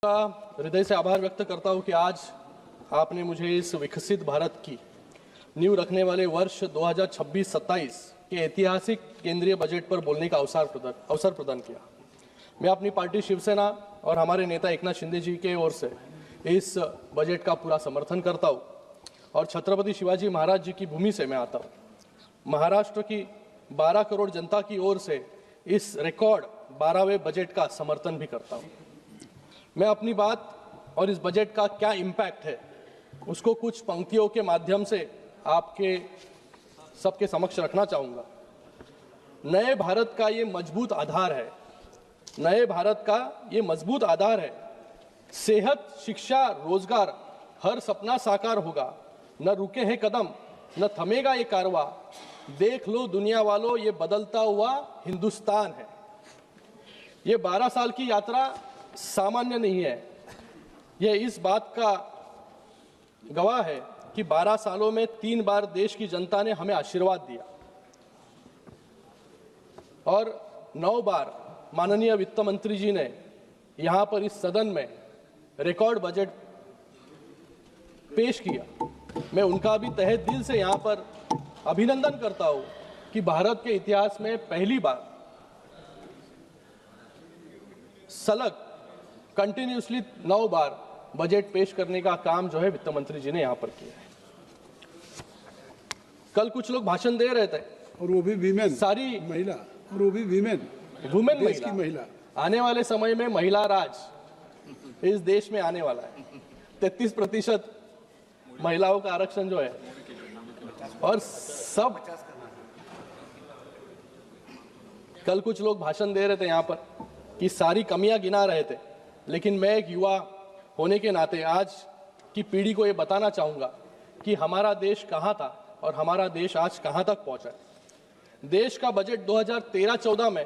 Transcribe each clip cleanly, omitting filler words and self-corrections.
का हृदय से आभार व्यक्त करता हूं कि आज आपने मुझे इस विकसित भारत की नींव रखने वाले वर्ष 2026-27 के ऐतिहासिक केंद्रीय बजट पर बोलने का अवसर प्रदान किया। मैं अपनी पार्टी शिवसेना और हमारे नेता एकनाथ शिंदे जी के ओर से इस बजट का पूरा समर्थन करता हूं और छत्रपति शिवाजी महाराज जी की भूमि से मैं आता हूं। महाराष्ट्र की 12 करोड़ जनता की ओर से इस रिकॉर्ड 12वें बजट का समर्थन भी करता हूं। मैं अपनी बात और इस बजट का क्या इम्पैक्ट है उसको कुछ पंक्तियों के माध्यम से आपके सबके समक्ष रखना चाहूँगा। नए भारत का ये मजबूत आधार है, नए भारत का ये मजबूत आधार है। सेहत, शिक्षा, रोजगार, हर सपना साकार होगा। न रुके हैं कदम, न थमेगा ये कारवां। देख लो दुनिया वालों, ये बदलता हुआ हिंदुस्तान है। ये 12 साल की यात्रा सामान्य नहीं है। यह इस बात का गवाह है कि 12 सालों में 3 बार देश की जनता ने हमें आशीर्वाद दिया और 9 बार माननीय वित्त मंत्री जी ने यहां पर इस सदन में रिकॉर्ड बजट पेश किया। मैं उनका भी तहे दिल से यहां पर अभिनंदन करता हूं कि भारत के इतिहास में पहली बार सलग कंटिन्यूसली 9 बार बजट पेश करने का काम जो है वित्त मंत्री जी ने यहां पर किया है। कल कुछ लोग भाषण दे रहे थे और वो भी वीमेन, सारी महिला, और वो भी वीमेन देश की महिला। आने वाले समय में महिला राज इस देश में आने वाला है। 33% महिलाओं का आरक्षण जो है और सब कल कुछ लोग भाषण दे रहे थे यहां पर कि सारी कमियां गिना रहे थे, लेकिन मैं एक युवा होने के नाते आज की पीढ़ी को ये बताना चाहूंगा कि हमारा देश कहां था और हमारा देश आज कहां तक पहुंचा है। देश का बजट 2013-14 में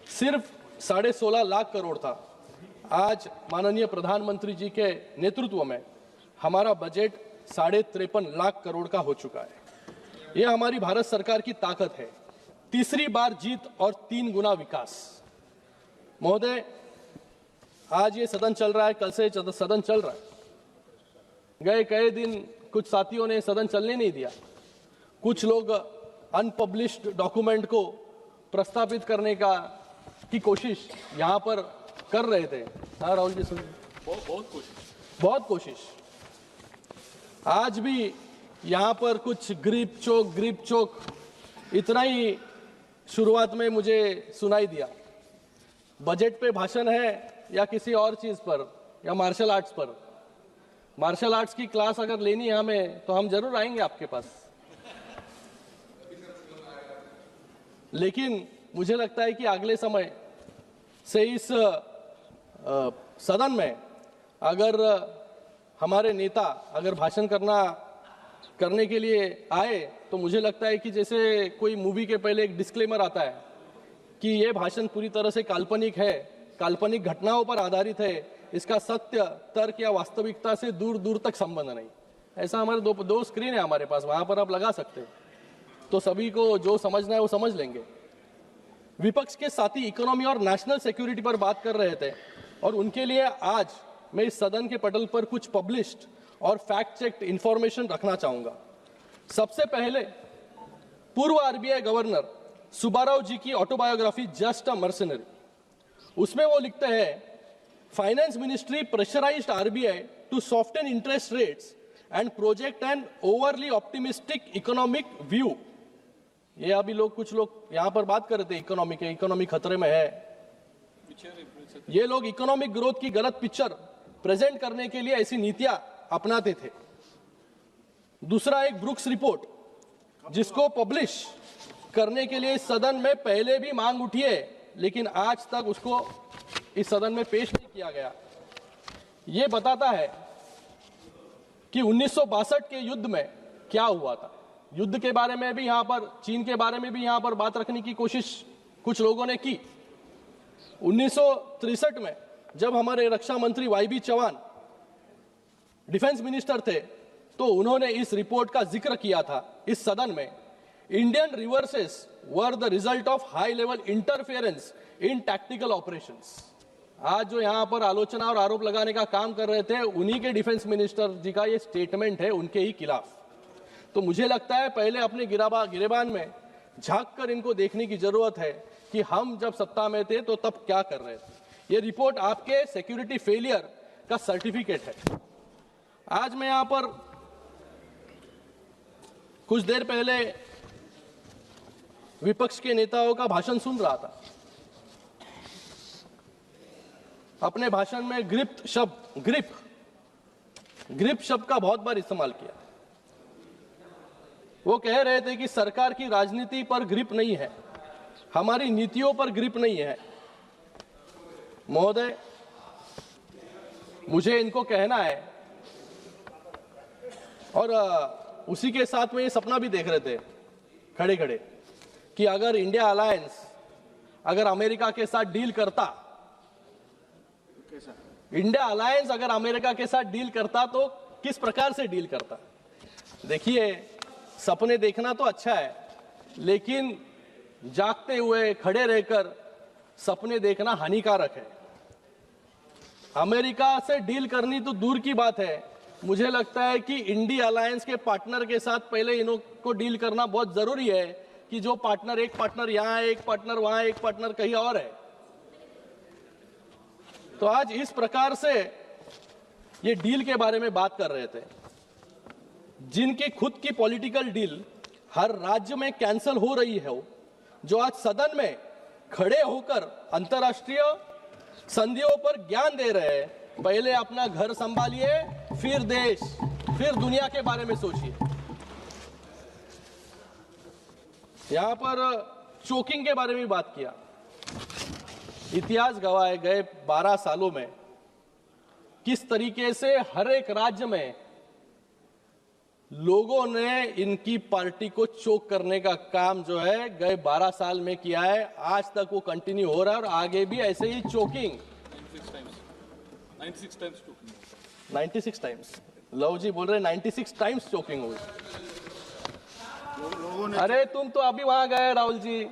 सिर्फ 16.5 लाख करोड़ था। आज माननीय प्रधानमंत्री जी के नेतृत्व में हमारा बजट 53.5 लाख करोड़ का हो चुका है। यह हमारी भारत सरकार की ताकत है। तीसरी बार जीत और 3 गुना विकास। महोदय, आज ये सदन चल रहा है, कल से सदन चल रहा है। गए कई दिन कुछ साथियों ने सदन चलने नहीं दिया। कुछ लोग अनपब्लिश्ड डॉक्यूमेंट को प्रस्तावित करने की कोशिश यहां पर कर रहे थे। हाँ राहुल जी, सुनिए, बहुत कोशिश। आज भी यहां पर कुछ ग्रिप चोक इतना ही शुरुआत में मुझे सुनाई दिया। बजट पे भाषण है या किसी और चीज पर या मार्शल आर्ट्स पर। मार्शल आर्ट्स की क्लास अगर लेनी है हमें तो हम जरूर आएंगे आपके पास। लेकिन मुझे लगता है कि अगले समय से इस सदन में अगर हमारे नेता अगर भाषण करने के लिए आए तो मुझे लगता है कि जैसे कोई मूवी के पहले एक डिस्क्लेमर आता है कि यह भाषण पूरी तरह से काल्पनिक है, काल्पनिक घटनाओं पर आधारित है, इसका सत्य, तर्क या वास्तविकता से दूर दूर तक संबंध नहीं। ऐसा हमारे दो स्क्रीन है हमारे पास, वहां पर आप लगा सकते हो, तो सभी को जो समझना है वो समझ लेंगे। विपक्ष के साथी इकोनॉमी और नेशनल सिक्योरिटी पर बात कर रहे थे और उनके लिए आज मैं इस सदन के पटल पर कुछ पब्लिश्ड और फैक्ट चेक्ड इंफॉर्मेशन रखना चाहूंगा। सबसे पहले पूर्व आरबीआई गवर्नर सुब्बाराव जी की ऑटोबायोग्राफी जस्ट अ मर्सनरी, उसमें वो लिखते हैं, finance ministry pressurized RBI to soften interest rates and project an overly optimistic economic view. ये अभी कुछ लोग यहां पर बात कर रहे थे इकोनॉमी खतरे में है। ये लोग इकोनॉमिक ग्रोथ की गलत पिक्चर प्रेजेंट करने के लिए ऐसी नीतियां अपनाते थे। दूसरा एक ब्रुक्स रिपोर्ट जिसको पब्लिश करने के लिए इस सदन में पहले भी मांग उठी है, लेकिन आज तक उसको इस सदन में पेश नहीं किया गया। यह बताता है कि 1962 के युद्ध में क्या हुआ था। युद्ध के बारे में भी यहां पर, चीन के बारे में भी यहां पर बात रखने की कोशिश कुछ लोगों ने की। 1963 में जब हमारे रक्षा मंत्री वाईबी चौहान डिफेंस मिनिस्टर थे तो उन्होंने इस रिपोर्ट का जिक्र किया था इस सदन में। Indian reverses were the result of high level interference in tactical operations. आज जो यहाँ पर आलोचना और आरोप लगाने का काम कर रहे थे, उन्हीं के डिफेंस मिनिस्टर जी का ये स्टेटमेंट है उनके ही खिलाफ। तो मुझे लगता है पहले अपने गिरेबान में झांक कर इनको देखने की जरूरत है कि हम जब सत्ता में थे तो तब क्या कर रहे थे। ये रिपोर्ट आपके सिक्योरिटी फेलियर का सर्टिफिकेट है। आज मैं यहां पर कुछ देर पहले विपक्ष के नेताओं का भाषण सुन रहा था। अपने भाषण में ग्रिप शब्द का बहुत बार इस्तेमाल किया। वो कह रहे थे कि सरकार की राजनीति पर ग्रिप नहीं है, हमारी नीतियों पर ग्रिप नहीं है। महोदय, मुझे इनको कहना है, और उसी के साथ में ये सपना भी देख रहे थे खड़े खड़े कि अगर इंडिया अलायंस अगर अमेरिका के साथ डील करता, इंडिया अलायंस अगर अमेरिका के साथ डील करता तो किस प्रकार से डील करता। देखिए, सपने देखना तो अच्छा है, लेकिन जागते हुए खड़े रहकर सपने देखना हानिकारक है। अमेरिका से डील करनी तो दूर की बात है, मुझे लगता है कि इंडिया अलायंस के पार्टनर के साथ पहले इन्हों को डील करना बहुत जरूरी है कि जो पार्टनर, एक पार्टनर यहां है, एक पार्टनर वहां, एक पार्टनर कहीं और है। तो आज इस प्रकार से ये डील के बारे में बात कर रहे थे, जिनकी खुद की पॉलिटिकल डील हर राज्य में कैंसिल हो रही है, जो आज सदन में खड़े होकर अंतर्राष्ट्रीय संधियों पर ज्ञान दे रहे हैं। पहले अपना घर संभालिए, फिर देश, फिर दुनिया के बारे में सोचिए। यहां पर चोकिंग के बारे में बात किया। इतिहास गवाह है, गए 12 सालों में किस तरीके से हर एक राज्य में लोगों ने इनकी पार्टी को चोक करने का काम जो है गए 12 साल में किया है। आज तक वो कंटिन्यू हो रहा है और आगे भी ऐसे ही चोकिंग। 96 टाइम्स लव जी बोल रहे 96 टाइम्स चोकिंग हुई। अरे तुम तो अभी वहां गए राहुल जी,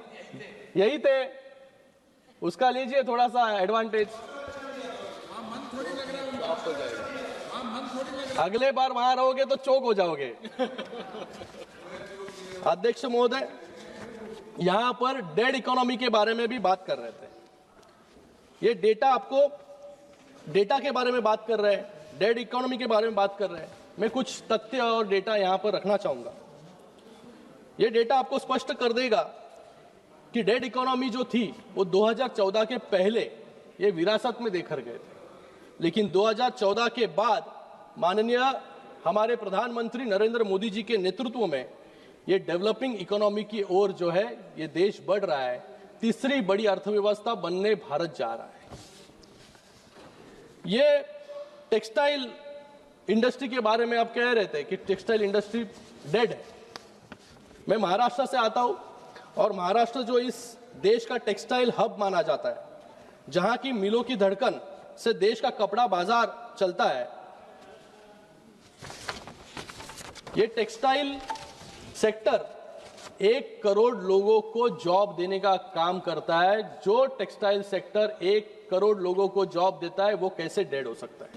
यही थे, उसका लीजिए थोड़ा सा एडवांटेज। अगले बार वहां रहोगे तो चौक हो जाओगे। अध्यक्ष महोदय, यहां पर डेड इकोनॉमी के बारे में भी बात कर रहे थे। ये डेटा के बारे में बात कर रहे हैं, डेड इकोनॉमी के बारे में बात कर रहे हैं। मैं कुछ तथ्य और डेटा यहां पर रखना चाहूंगा। ये डेटा आपको स्पष्ट कर देगा कि डेड इकोनॉमी जो थी वो 2014 के पहले ये विरासत में देकर गए थे, लेकिन 2014 के बाद माननीय हमारे प्रधानमंत्री नरेंद्र मोदी जी के नेतृत्व में ये डेवलपिंग इकोनॉमी की ओर जो है ये देश बढ़ रहा है। तीसरी बड़ी अर्थव्यवस्था बनने भारत जा रहा है। ये टेक्सटाइल इंडस्ट्री के बारे में आप कह रहे थे कि टेक्सटाइल इंडस्ट्री डेड है। मैं महाराष्ट्र से आता हूं और महाराष्ट्र जो इस देश का टेक्सटाइल हब माना जाता है, जहां की मिलों की धड़कन से देश का कपड़ा बाजार चलता है। ये टेक्सटाइल सेक्टर 1 करोड़ लोगों को जॉब देने का काम करता है। जो टेक्सटाइल सेक्टर 1 करोड़ लोगों को जॉब देता है वो कैसे डेड हो सकता है?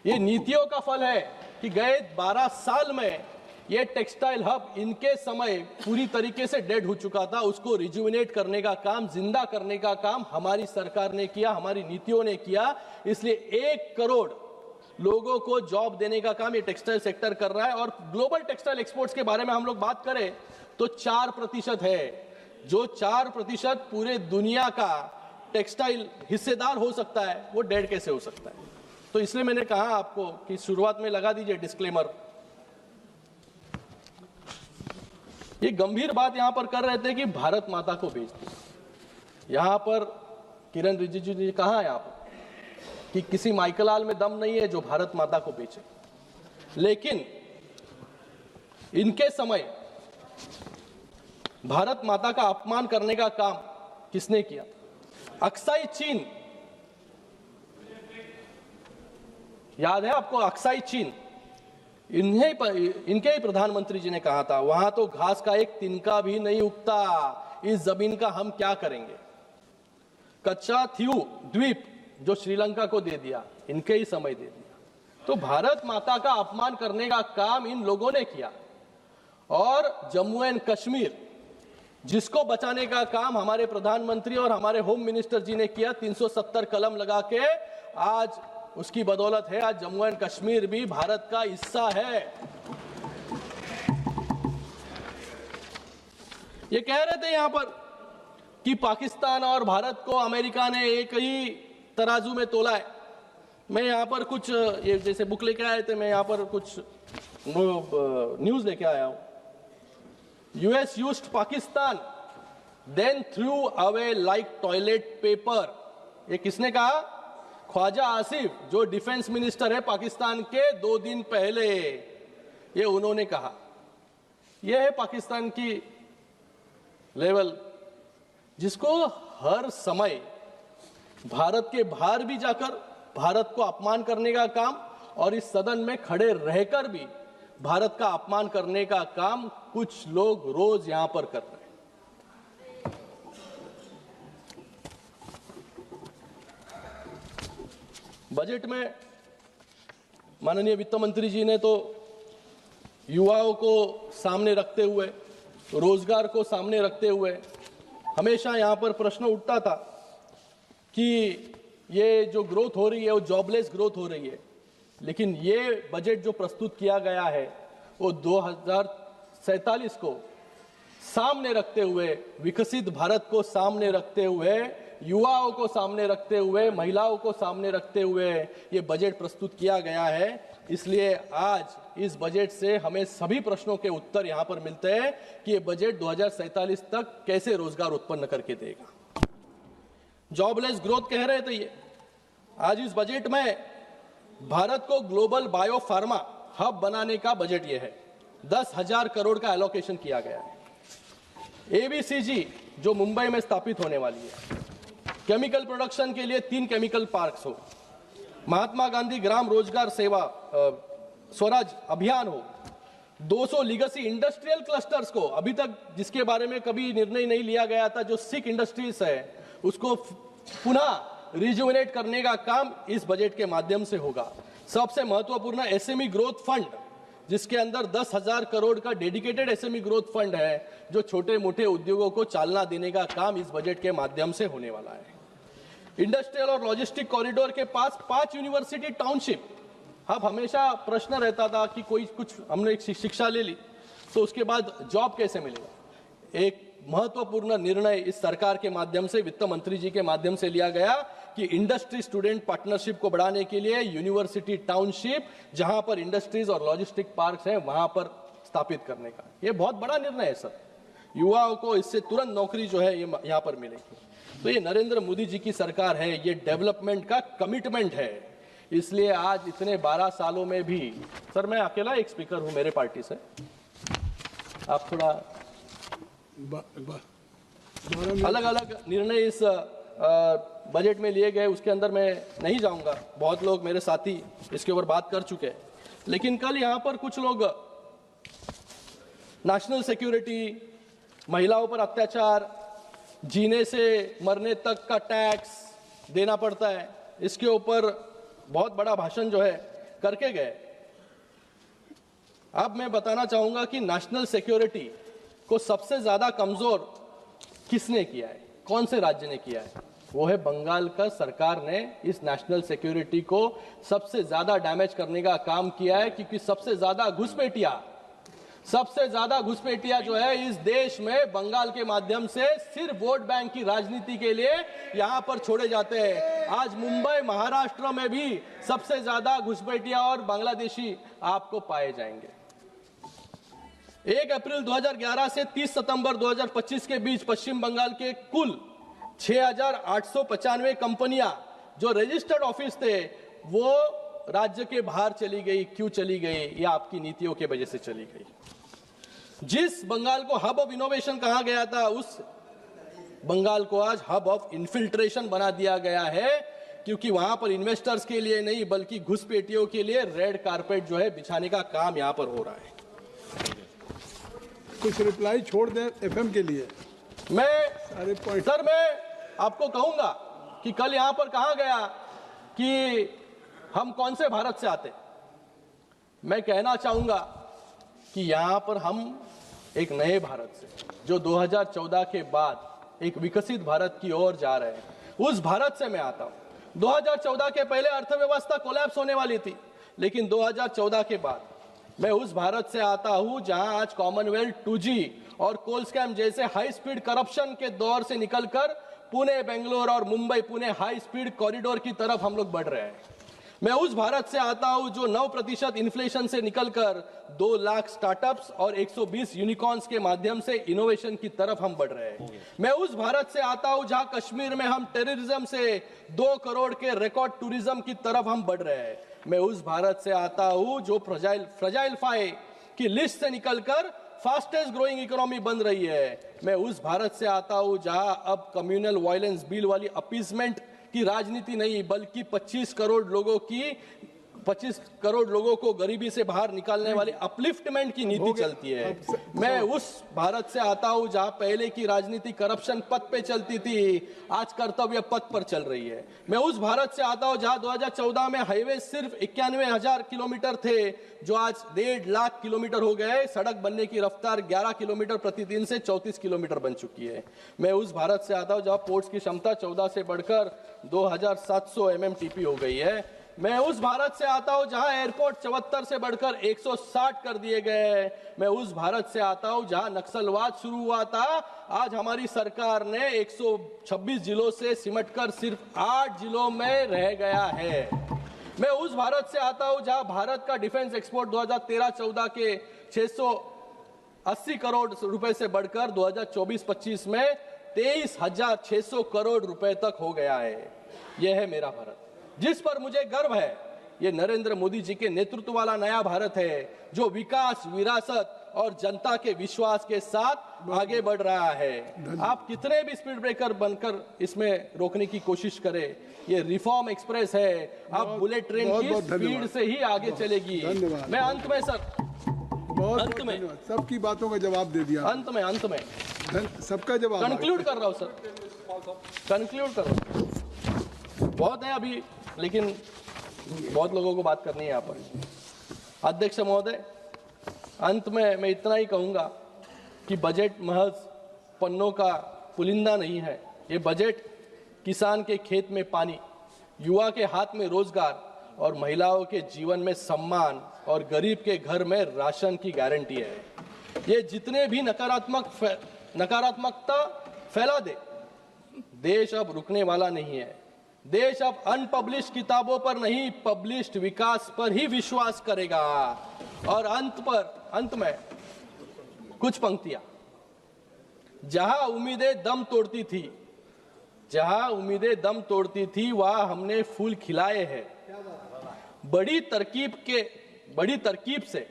ये नीतियों का फल है कि गए 12 साल में ये टेक्सटाइल हब इनके समय पूरी तरीके से डेड हो चुका था। उसको रिजुविनेट करने का काम, जिंदा करने का काम हमारी सरकार ने किया, हमारी नीतियों ने किया। इसलिए 1 करोड़ लोगों को जॉब देने का काम ये टेक्सटाइल सेक्टर कर रहा है। और ग्लोबल टेक्सटाइल एक्सपोर्ट्स के बारे में हम लोग बात करें तो 4% है। जो 4% पूरे दुनिया का टेक्सटाइल हिस्सेदार हो सकता है, वो डेड कैसे हो सकता है? तो इसलिए मैंने कहा आपको कि शुरुआत में लगा दीजिए डिस्क्लेमर। ये गंभीर बात यहां पर कर रहे थे कि भारत माता को बेच दिया। यहां पर किरण रिजिजू जी ने कहा यहां पर कि किसी माइकलाल में दम नहीं है जो भारत माता को बेचे, लेकिन इनके समय भारत माता का अपमान करने का काम किसने किया? अक्साई चीन, याद है आपको? अक्साई चीन, इनके ही प्रधानमंत्री जी ने कहा था वहां तो घास का एक तिनका भी नहीं उगता, इस जमीन का हम क्या करेंगे? कच्चा थीऊ द्वीप जो श्रीलंका को दे दिया, इनके ही समय दे दिया। तो भारत माता का अपमान करने का काम इन लोगों ने किया। और जम्मू एंड कश्मीर जिसको बचाने का काम हमारे प्रधानमंत्री और हमारे होम मिनिस्टर जी ने किया, 370 कलम लगा के, आज उसकी बदौलत है आज जम्मू एंड कश्मीर भी भारत का हिस्सा है। ये कह रहे थे यहां पर कि पाकिस्तान और भारत को अमेरिका ने एक ही तराजू में तोला है। मैं यहां पर कुछ, ये जैसे बुक लेके आए थे, मैं यहां पर कुछ न्यूज लेके आया हूं। US used Pakistan then threw away like toilet paper. ये किसने कहा? ख्वाजा आसिफ, जो डिफेंस मिनिस्टर है पाकिस्तान के, 2 दिन पहले ये उन्होंने कहा। यह है पाकिस्तान की लेवल, जिसको हर समय भारत के बाहर भी जाकर भारत को अपमान करने का काम और इस सदन में खड़े रहकर भी भारत का अपमान करने का काम कुछ लोग रोज यहां पर कर रहे हैं। बजट में माननीय वित्त मंत्री जी ने तो युवाओं को सामने रखते हुए, रोजगार को सामने रखते हुए हमेशा यहां पर प्रश्न उठता था कि ये जो ग्रोथ हो रही है वो जॉबलेस ग्रोथ हो रही है। लेकिन ये बजट जो प्रस्तुत किया गया है वो 2047 को सामने रखते हुए, विकसित भारत को सामने रखते हुए, युवाओं को सामने रखते हुए, महिलाओं को सामने रखते हुए ये बजट प्रस्तुत किया गया है। इसलिए आज इस बजट से हमें सभी प्रश्नों के उत्तर यहां पर मिलते हैं कि ये बजट 2047 तक कैसे रोजगार उत्पन्न करके देगा। जॉबलेस ग्रोथ कह रहे थे ये, आज इस बजट में भारत को ग्लोबल बायो फार्मा हब बनाने का बजट ये है। 10,000 करोड़ का एलोकेशन किया गया है। एबीसीजी जो मुंबई में स्थापित होने वाली है, केमिकल प्रोडक्शन के लिए 3 केमिकल पार्क्स हो, महात्मा गांधी ग्राम रोजगार सेवा स्वराज अभियान हो, 200 लीगेसी इंडस्ट्रियल क्लस्टर्स को, अभी तक जिसके बारे में कभी निर्णय नहीं लिया गया था, जो सिक इंडस्ट्रीज है उसको पुनः रिजुवेनेट करने का काम इस बजट के माध्यम से होगा। सबसे महत्वपूर्ण एसएमई ग्रोथ फंड, जिसके अंदर 10,000 करोड़ का डेडिकेटेड एसएमई ग्रोथ फंड है, जो छोटे मोटे उद्योगों को चालना देने का काम इस बजट के माध्यम से होने वाला है। इंडस्ट्रियल और लॉजिस्टिक कॉरिडोर के पास 5 यूनिवर्सिटी टाउनशिप। अब हमेशा प्रश्न रहता था कि कोई कुछ, हमने शिक्षा ले ली तो उसके बाद जॉब कैसे मिलेगा। एक महत्वपूर्ण निर्णय इस सरकार के माध्यम से, वित्त मंत्री जी के माध्यम से लिया गया कि इंडस्ट्री स्टूडेंट पार्टनरशिप को बढ़ाने के लिए यूनिवर्सिटी टाउनशिप, जहां पर इंडस्ट्रीज और लॉजिस्टिक पार्क्स हैं, वहां पर स्थापित करने का ये बहुत बड़ा निर्णय है सर। युवाओं को इससे तुरंत नौकरी जो है ये यहाँ पर मिलेगी। तो ये नरेंद्र मोदी जी की सरकार है, ये डेवलपमेंट का कमिटमेंट है। इसलिए आज इतने 12 सालों में भी, सर मैं अकेला एक स्पीकर हूं मेरे पार्टी से, आप थोड़ा अलग अलग निर्णय इस बजट में लिए गए, उसके अंदर मैं नहीं जाऊंगा, बहुत लोग मेरे साथी इसके ऊपर बात कर चुके हैं। लेकिन कल यहां पर कुछ लोग नेशनल सिक्योरिटी, महिलाओं पर अत्याचार, जीने से मरने तक का टैक्स देना पड़ता है, इसके ऊपर बहुत बड़ा भाषण जो है करके गए। अब मैं बताना चाहूंगा कि नेशनल सिक्योरिटी को सबसे ज्यादा कमजोर किसने किया है, कौन से राज्य ने किया है? वो है बंगाल का सरकार ने इस नेशनल सिक्योरिटी को सबसे ज्यादा डैमेज करने का काम किया है, क्योंकि सबसे ज्यादा घुसपैठिया जो है इस देश में बंगाल के माध्यम से सिर्फ वोट बैंक की राजनीति के लिए यहां पर छोड़े जाते हैं। आज मुंबई, महाराष्ट्र में भी सबसे ज्यादा घुसपैठिया और बांग्लादेशी आपको पाए जाएंगे। 1 अप्रैल 2011 से 30 सितंबर 2025 के बीच पश्चिम बंगाल के कुल 6,895 कंपनियां जो रजिस्टर्ड ऑफिस थे वो राज्य के बाहर चली गई। क्यों चली गई? ये आपकी नीतियों के वजह से चली गई। जिस बंगाल को हब ऑफ इनोवेशन कहा गया था, उस बंगाल को आज हब ऑफ इन्फिल्ट्रेशन बना दिया गया है, क्योंकि वहां पर इन्वेस्टर्स के लिए नहीं बल्कि घुसपैठियों के लिए रेड कारपेट जो है बिछाने का काम यहां पर हो रहा है। कुछ रिप्लाई छोड़ दें एफएम के लिए। मैं आपको कहूंगा कि कल यहां पर कहा गया कि हम कौन से भारत से आते। मैं कहना चाहूंगा कि यहां पर हम एक नए भारत से, जो 2014 के बाद एक विकसित भारत की ओर जा रहे हैं, उस भारत से मैं आता हूं। 2014 के पहले अर्थव्यवस्था कोलैप्स होने वाली थी, लेकिन 2014 के बाद मैं उस भारत से आता हूं जहां आज कॉमनवेल्थ 2G और कोल स्कैम जैसे हाई स्पीड करप्शन के दौर से निकलकर पुणे, बेंगलोर और Mumbai Pune high speed corridor की तरफ हम लोग बढ़ रहे हैं। मैं उस भारत से आता हूं जो 9% इन्फ्लेशन से निकलकर 2 लाख स्टार्टअप्स और 120 यूनिकॉर्न्स के माध्यम से इनोवेशन की तरफ हम बढ़ रहे हैं। मैं उस भारत से आता हूं जहां कश्मीर में हम टेररिज्म से 2 करोड़ के रिकॉर्ड टूरिज्म की तरफ हम बढ़ रहे हैं। मैं उस भारत से आता हूं जो फ्रजाइल 5 की लिस्ट से निकलकर फास्टेस्ट ग्रोइंग इकोनॉमी बन रही है। मैं उस भारत से आता हूं जहां अब कम्युनल वायलेंस बिल वाली अपीजमेंट की राजनीति नहीं, बल्कि 25 करोड़ लोगों को गरीबी से बाहर निकालने वाली अपलिफ्टमेंट की नीति चलती है। मैं उस भारत से आता हूं जहां पहले की राजनीति करप्शन पथ पे चलती थी, आज कर्तव्य पथ पर चल रही है। मैं उस भारत से आता हूं जहां 2014 में हाईवे सिर्फ 91,000 किलोमीटर थे, जो आज 1.5 लाख किलोमीटर हो गए। सड़क बनने की रफ्तार 11 किलोमीटर प्रतिदिन से 34 किलोमीटर बन चुकी है। मैं उस भारत से आता हूं जहां पोर्ट्स की क्षमता 14 से बढ़कर 2700 MMTP हो गई है। मैं उस भारत से आता हूं जहां एयरपोर्ट 74 से बढ़कर 160 कर दिए गए। मैं उस भारत से आता हूं जहां नक्सलवाद शुरू हुआ था, आज हमारी सरकार ने 126 जिलों से सिमटकर सिर्फ 8 जिलों में रह गया है। मैं उस भारत से आता हूं जहां भारत का डिफेंस एक्सपोर्ट 2013-14 के 680 करोड़ रुपए से बढ़कर 2024-25 में 23,600 करोड़ रुपए तक हो गया है। यह है मेरा भारत, जिस पर मुझे गर्व है। ये नरेंद्र मोदी जी के नेतृत्व वाला नया भारत है, जो विकास, विरासत और जनता के विश्वास के साथ आगे बढ़ रहा है। आप कितने भी स्पीड ब्रेकर बनकर इसमें रोकने की कोशिश करें, ये रिफॉर्म एक्सप्रेस है। आप बुलेट ट्रेन की स्पीड से ही आगे चलेगी। मैं अंत में सर, अंत में सबकी बातों का जवाब दे दिया। अंत में सबका जवाब कंक्लूड कर रहा हूं सर, कंक्लूड कर रहा हूं। बहुत है अभी, लेकिन बहुत लोगों को बात करनी है यहाँ पर। अध्यक्ष महोदय, अंत में मैं इतना ही कहूंगा कि बजट महज पन्नों का पुलिंदा नहीं है। ये बजट किसान के खेत में पानी, युवा के हाथ में रोजगार और महिलाओं के जीवन में सम्मान और गरीब के घर में राशन की गारंटी है। ये जितने भी नकारात्मकता फैला दे, देश अब रुकने वाला नहीं है। देश अब अनपब्लिश्ड किताबों पर नहीं, पब्लिश्ड विकास पर ही विश्वास करेगा। और अंत में कुछ पंक्तियां, जहां उम्मीदें दम तोड़ती थी वहां हमने फूल खिलाए हैं। बड़ी तरकीब से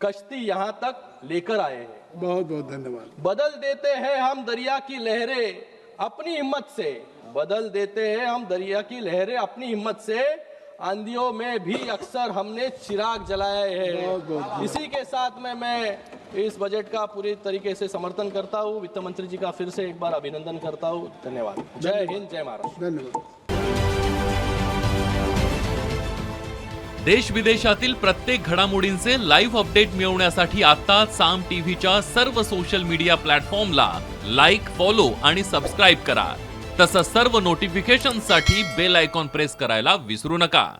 कश्ती यहां तक लेकर आए हैं। बहुत बहुत धन्यवाद। बदल देते हैं हम दरिया की लहरें अपनी हिम्मत से, बदल देते हैं हम दरिया की लहरें अपनी हिम्मत से। आंधियों में भी अक्सर हमने चिराग जलाए हैं। इसी के साथ में मैं इस बजट का पूरी तरीके से समर्थन करता हूं। वित्त मंत्री जी का फिर से एक बार अभिनंदन करता हूं। धन्यवाद। जय हिंद, जय महाराष्ट्र। धन्यवाद। देश विदेशातील प्रत्येक घडामोडींचे लाईव्ह अपडेट मिळवण्यासाठी आता साम टीव्हीच्या सर्व सोशल मीडिया प्लॅटफॉर्मला लाईक, फॉलो आणि सबस्क्राईब करा। तसंच सर्व नोटिफिकेशनसाठी बेल आयकॉन प्रेस करायला विसरू नका।